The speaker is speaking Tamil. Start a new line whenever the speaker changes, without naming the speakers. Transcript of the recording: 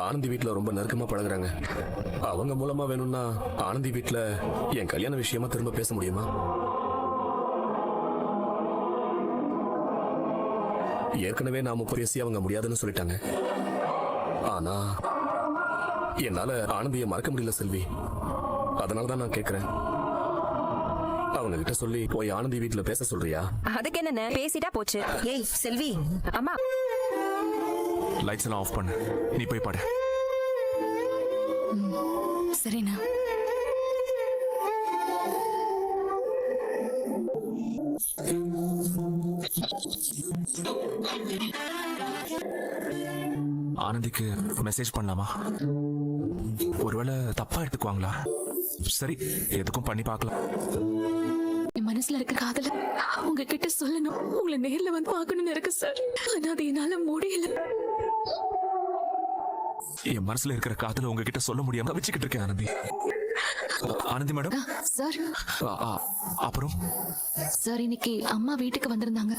ஆனந்தி வீட்ல ரொம்ப நெருக்கமா பழகுறாங்க. அவங்க மூலமா வேணும்னா ஆனந்தி வீட்ல என் கல்யாண விஷயமா திரும்ப பேச முடியுமா? ஏற்கனவே நாம பேசி அவங்க முடியாதுன்னு சொல்லிட்டாங்க. ஆனா என்னால ஆனந்தியை மறக்க முடியல செல்வி. அதனாலதான் நான் கேக்குறேன், அவங்க கிட்ட சொல்லி போய் ஆனந்தி வீட்ல பேச சொல்றியா?
அதுக்கு என்ன, பேசிட்டா போச்சு.
ஏய் செல்வி,
அம்மா
லைட்ஸ் எல்லாம் ஆஃப் பண்ணு, நீ போய் பாடு.
சரிண்ணா.
ஆனந்திக்கு மெசேஜ் பண்ணலாமா? ஒருவேளை தப்பா எடுத்துக்குவாங்களா? சரி, எதுக்கும் பண்ணி பார்க்கலாம்.
என் மனசுல இருக்க காதல உங்ககிட்ட சொல்லணும், உங்களை நேர்ல வந்து பார்க்கணும்னு இருக்கு சார். ஆனா அது என்னால முடியல.
என் மனசுல இருக்கிற காதல உங்ககிட்ட சொல்ல முடியாம வச்சுக்கிட்டு இருக்கேன் ஆனந்தி. ஆனந்தி மேடம்.
சார்
அப்புறம்
சார் இன்னைக்கு அம்மா வீட்டுக்கு வந்திருந்தாங்க.